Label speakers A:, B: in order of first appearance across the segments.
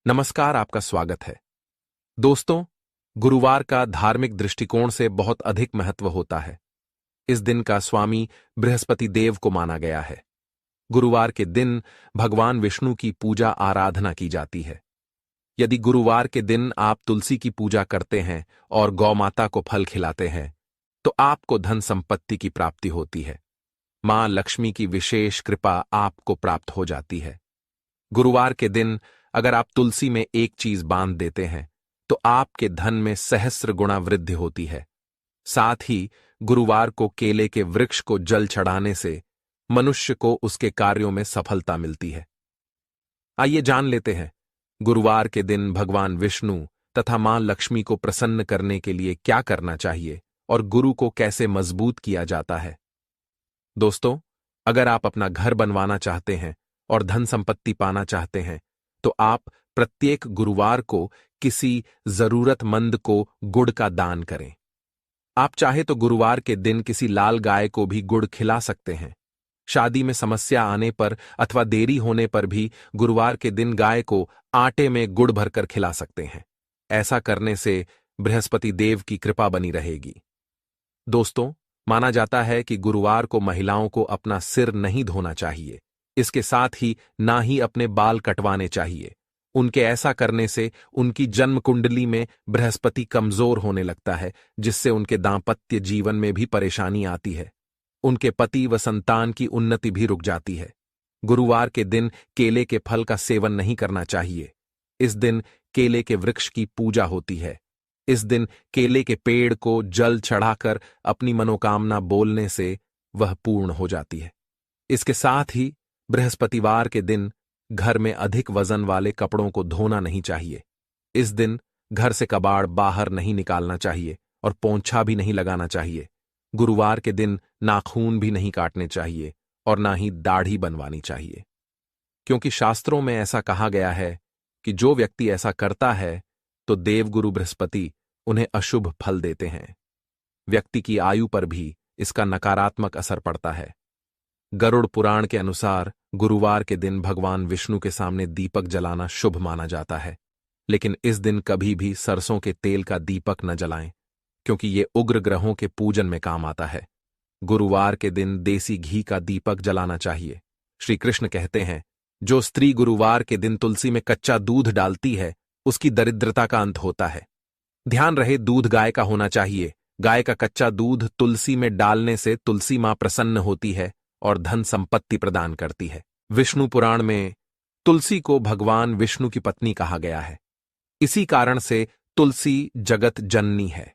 A: नमस्कार, आपका स्वागत है। दोस्तों, गुरुवार का धार्मिक दृष्टिकोण से बहुत अधिक महत्व होता है। इस दिन का स्वामी बृहस्पति देव को माना गया है। गुरुवार के दिन भगवान विष्णु की पूजा आराधना की जाती है। यदि गुरुवार के दिन आप तुलसी की पूजा करते हैं और गौ माता को फल खिलाते हैं, तो आपको धन संपत्ति की प्राप्ति होती है। मां लक्ष्मी की विशेष कृपा आपको प्राप्त हो जाती है। गुरुवार के दिन अगर आप तुलसी में एक चीज बांध देते हैं तो आपके धन में सहस्र गुणा वृद्धि होती है। साथ ही गुरुवार को केले के वृक्ष को जल चढ़ाने से मनुष्य को उसके कार्यों में सफलता मिलती है। आइए जान लेते हैं गुरुवार के दिन भगवान विष्णु तथा मां लक्ष्मी को प्रसन्न करने के लिए क्या करना चाहिए और गुरु को कैसे मजबूत किया जाता है। दोस्तों, अगर आप अपना घर बनवाना चाहते हैं और धन संपत्ति पाना चाहते हैं तो आप प्रत्येक गुरुवार को किसी जरूरतमंद को गुड़ का दान करें। आप चाहे तो गुरुवार के दिन किसी लाल गाय को भी गुड़ खिला सकते हैं। शादी में समस्या आने पर अथवा देरी होने पर भी गुरुवार के दिन गाय को आटे में गुड़ भरकर खिला सकते हैं। ऐसा करने से बृहस्पति देव की कृपा बनी रहेगी। दोस्तों, माना जाता है कि गुरुवार को महिलाओं को अपना सिर नहीं धोना चाहिए। इसके साथ ही ना ही अपने बाल कटवाने चाहिए। उनके ऐसा करने से उनकी जन्म कुंडली में बृहस्पति कमजोर होने लगता है, जिससे उनके दांपत्य जीवन में भी परेशानी आती है। उनके पति व संतान की उन्नति भी रुक जाती है। गुरुवार के दिन केले के फल का सेवन नहीं करना चाहिए। इस दिन केले के वृक्ष की पूजा होती है। इस दिन केले के पेड़ को जल चढ़ाकर अपनी मनोकामना बोलने से वह पूर्ण हो जाती है। इसके साथ ही बृहस्पतिवार के दिन घर में अधिक वजन वाले कपड़ों को धोना नहीं चाहिए। इस दिन घर से कबाड़ बाहर नहीं निकालना चाहिए और पोंछा भी नहीं लगाना चाहिए। गुरुवार के दिन नाखून भी नहीं काटने चाहिए और ना ही दाढ़ी बनवानी चाहिए, क्योंकि शास्त्रों में ऐसा कहा गया है कि जो व्यक्ति ऐसा करता है तो देवगुरु बृहस्पति उन्हें अशुभ फल देते हैं। व्यक्ति की आयु पर भी इसका नकारात्मक असर पड़ता है। गरुड़ पुराण के अनुसार गुरुवार के दिन भगवान विष्णु के सामने दीपक जलाना शुभ माना जाता है, लेकिन इस दिन कभी भी सरसों के तेल का दीपक न जलाएं, क्योंकि ये उग्र ग्रहों के पूजन में काम आता है। गुरुवार के दिन देसी घी का दीपक जलाना चाहिए। श्री कृष्ण कहते हैं, जो स्त्री गुरुवार के दिन तुलसी में कच्चा दूध डालती है उसकी दरिद्रता का अंत होता है। ध्यान रहे, दूध गाय का होना चाहिए। गाय का कच्चा दूध तुलसी में डालने से तुलसी मां प्रसन्न होती है और धन संपत्ति प्रदान करती है। विष्णु पुराण में तुलसी को भगवान विष्णु की पत्नी कहा गया है। इसी कारण से तुलसी जगत जननी है।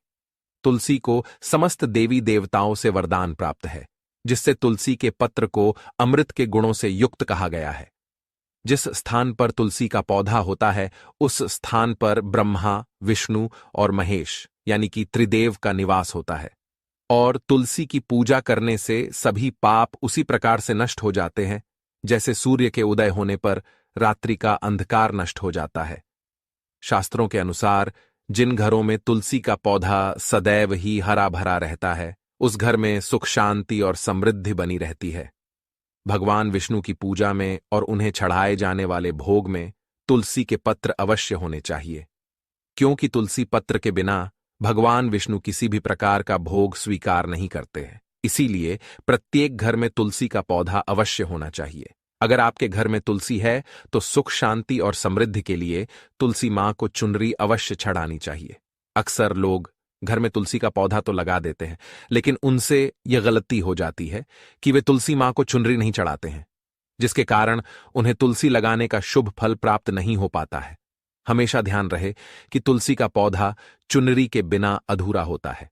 A: तुलसी को समस्त देवी देवताओं से वरदान प्राप्त है, जिससे तुलसी के पत्र को अमृत के गुणों से युक्त कहा गया है। जिस स्थान पर तुलसी का पौधा होता है उस स्थान पर ब्रह्मा, विष्णु और महेश यानी कि त्रिदेव का निवास होता है। और तुलसी की पूजा करने से सभी पाप उसी प्रकार से नष्ट हो जाते हैं जैसे सूर्य के उदय होने पर रात्रि का अंधकार नष्ट हो जाता है। शास्त्रों के अनुसार जिन घरों में तुलसी का पौधा सदैव ही हरा भरा रहता है, उस घर में सुख शांति और समृद्धि बनी रहती है। भगवान विष्णु की पूजा में और उन्हें चढ़ाए जाने वाले भोग में तुलसी के पत्र अवश्य होने चाहिए, क्योंकि तुलसी पत्र के बिना भगवान विष्णु किसी भी प्रकार का भोग स्वीकार नहीं करते हैं। इसीलिए प्रत्येक घर में तुलसी का पौधा अवश्य होना चाहिए। अगर आपके घर में तुलसी है तो सुख शांति और समृद्धि के लिए तुलसी मां को चुनरी अवश्य चढ़ानी चाहिए। अक्सर लोग घर में तुलसी का पौधा तो लगा देते हैं, लेकिन उनसे यह गलती हो जाती है कि वे तुलसी मां को चुनरी नहीं चढ़ाते हैं, जिसके कारण उन्हें तुलसी लगाने का शुभ फल प्राप्त नहीं हो पाता है। हमेशा ध्यान रहे कि तुलसी का पौधा चुनरी के बिना अधूरा होता है।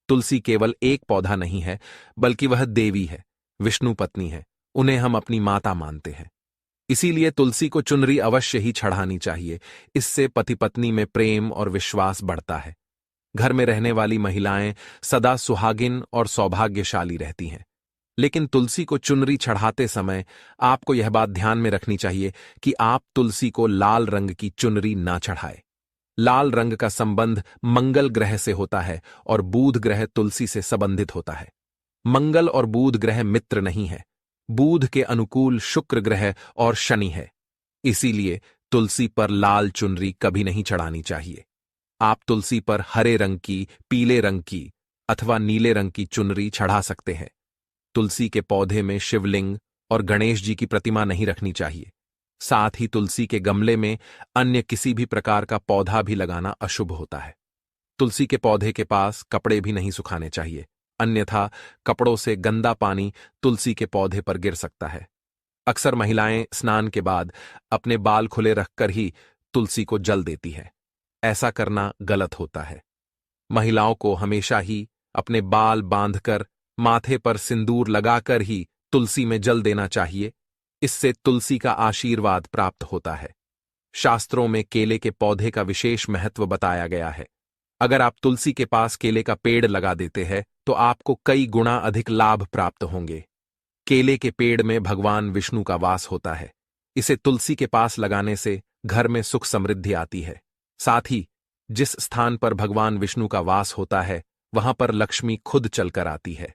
A: तुलसी केवल एक पौधा नहीं है, बल्कि वह देवी है, विष्णु पत्नी है। उन्हें हम अपनी माता मानते हैं। इसीलिए तुलसी को चुनरी अवश्य ही चढ़ानी चाहिए। इससे पति पत्नी में प्रेम और विश्वास बढ़ता है। घर में रहने वाली महिलाएं सदा सुहागिन और सौभाग्यशाली रहती हैं। लेकिन तुलसी को चुनरी चढ़ाते समय आपको यह बात ध्यान में रखनी चाहिए कि आप तुलसी को लाल रंग की चुनरी ना चढ़ाए। लाल रंग का संबंध मंगल ग्रह से होता है और बुध ग्रह तुलसी से संबंधित होता है। मंगल और बुध ग्रह मित्र नहीं है। बुध के अनुकूल शुक्र ग्रह और शनि है। इसीलिए तुलसी पर लाल चुनरी कभी नहीं चढ़ानी चाहिए। आप तुलसी पर हरे रंग की, पीले रंग की अथवा नीले रंग की चुनरी चढ़ा सकते हैं। तुलसी के पौधे में शिवलिंग और गणेश जी की प्रतिमा नहीं रखनी चाहिए। साथ ही तुलसी के गमले में अन्य किसी भी प्रकार का पौधा भी लगाना अशुभ होता है। तुलसी के पौधे के पास कपड़े भी नहीं सुखाने चाहिए, अन्यथा कपड़ों से गंदा पानी तुलसी के पौधे पर गिर सकता है। अक्सर महिलाएं स्नान के बाद अपने बाल खुले रखकर ही तुलसी को जल देती है। ऐसा करना गलत होता है। महिलाओं को हमेशा ही अपने बाल बांधकर, माथे पर सिंदूर लगाकर ही तुलसी में जल देना चाहिए। इससे तुलसी का आशीर्वाद प्राप्त होता है। शास्त्रों में केले के पौधे का विशेष महत्व बताया गया है। अगर आप तुलसी के पास केले का पेड़ लगा देते हैं तो आपको कई गुना अधिक लाभ प्राप्त होंगे। केले के पेड़ में भगवान विष्णु का वास होता है। इसे तुलसी के पास लगाने से घर में सुख समृद्धि आती है। साथ ही जिस स्थान पर भगवान विष्णु का वास होता है वहां पर लक्ष्मी खुद चलकर आती है।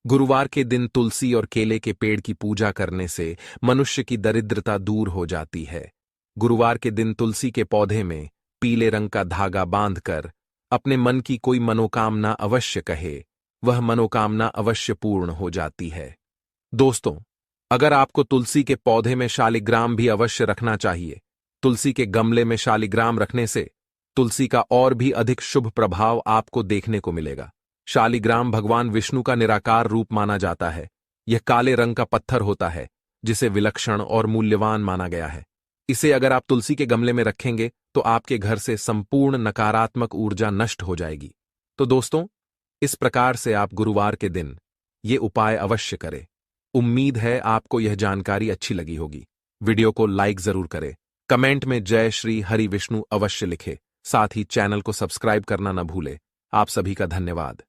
A: गुरुवार के दिन तुलसी और केले के पेड़ की पूजा करने से मनुष्य की दरिद्रता दूर हो जाती है। गुरुवार के दिन तुलसी के पौधे में पीले रंग का धागा बांधकर अपने मन की कोई मनोकामना अवश्य कहे, वह मनोकामना अवश्य पूर्ण हो जाती है। दोस्तों, अगर आपको तुलसी के पौधे में शालिग्राम भी अवश्य रखना चाहिए। तुलसी के गमले में शालिग्राम रखने से तुलसी का और भी अधिक शुभ प्रभाव आपको देखने को मिलेगा। शालिग्राम भगवान विष्णु का निराकार रूप माना जाता है। यह काले रंग का पत्थर होता है जिसे विलक्षण और मूल्यवान माना गया है। इसे अगर आप तुलसी के गमले में रखेंगे तो आपके घर से संपूर्ण नकारात्मक ऊर्जा नष्ट हो जाएगी। तो दोस्तों, इस प्रकार से आप गुरुवार के दिन ये उपाय अवश्य करें। उम्मीद है आपको यह जानकारी अच्छी लगी होगी। वीडियो को लाइक जरूर करें, कमेंट में जय श्री हरि विष्णु अवश्य लिखें। साथ ही चैनल को सब्सक्राइब करना न भूले। आप सभी का धन्यवाद।